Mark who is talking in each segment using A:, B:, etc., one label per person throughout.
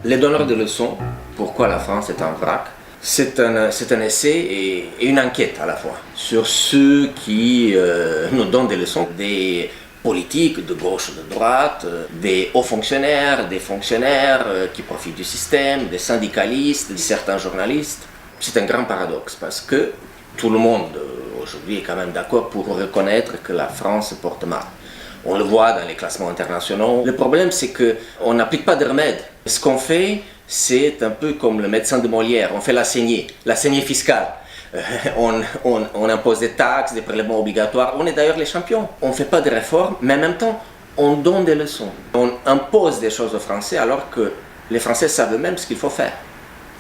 A: Les donneurs de leçons, pourquoi la France est un vrac, c'est un essai et une enquête à la fois sur ceux qui nous donnent des leçons, des politiques de gauche ou de droite, des hauts fonctionnaires, des fonctionnaires qui profitent du système, des syndicalistes, de certains journalistes. C'est un grand paradoxe parce que tout le monde aujourd'hui est quand même d'accord pour reconnaître que la France se porte mal. On le voit dans les classements internationaux. Le problème, c'est qu'on n'applique pas de remède. Ce qu'on fait, c'est un peu comme le médecin de Molière. On fait la saignée fiscale. On impose des taxes, des prélèvements obligatoires. On est d'ailleurs les champions. On ne fait pas de réformes, mais en même temps, on donne des leçons. On impose des choses aux Français alors que les Français savent eux-mêmes ce qu'il faut faire.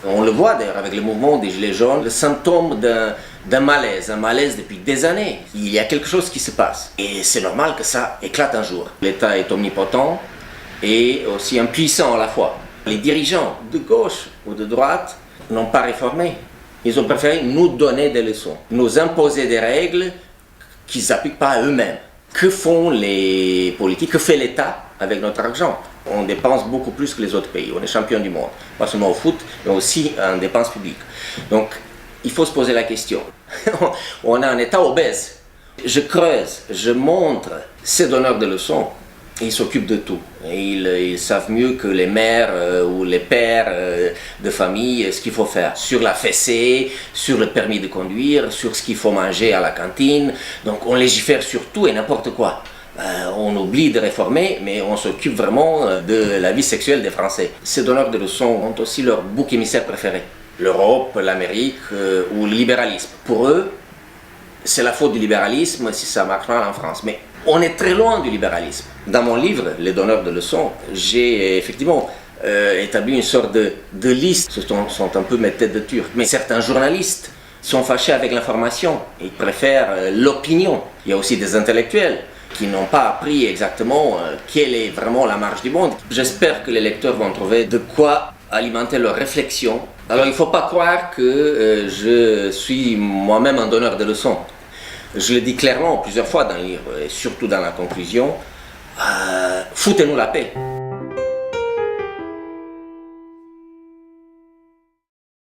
A: On le voit d'ailleurs avec le mouvement des Gilets jaunes, le symptôme d'un malaise, un malaise depuis des années. Il y a quelque chose qui se passe. Et c'est normal que ça éclate un jour. L'État est omnipotent et aussi impuissant à la fois. Les dirigeants de gauche ou de droite n'ont pas réformé. Ils ont préféré nous donner des leçons, nous imposer des règles qu'ils n'appliquent pas à eux-mêmes. Que font les politiques, que fait l'État avec notre argent? On dépense beaucoup plus que les autres pays. On est champion du monde, pas seulement au foot, mais aussi en dépenses publiques. Donc, il faut se poser la question. On a un État obèse. Je creuse, je montre ces donneurs de leçons. Ils s'occupent de tout. Ils savent mieux que les mères ou les pères de famille ce qu'il faut faire. Sur la fessée, sur le permis de conduire, sur ce qu'il faut manger à la cantine. Donc, on légifère sur tout et n'importe quoi. On oublie de réformer, mais on s'occupe vraiment de la vie sexuelle des Français. Ces donneurs de leçons ont aussi leur bouc émissaire préféré. L'Europe, l'Amérique ou le libéralisme. Pour eux, c'est la faute du libéralisme si ça marche mal en France. Mais on est très loin du libéralisme. Dans mon livre, Les donneurs de leçons, j'ai effectivement établi une sorte de liste. Ce sont un peu mes têtes de turc. Mais certains journalistes sont fâchés avec l'information. Ils préfèrent l'opinion. Il y a aussi des intellectuels qui n'ont pas appris exactement quelle est vraiment la marche du monde. J'espère que les lecteurs vont trouver de quoi alimenter leur réflexion. Alors il ne faut pas croire que je suis moi-même un donneur de leçons. Je le dis clairement plusieurs fois dans le livre, et surtout dans la conclusion, foutez-nous la paix.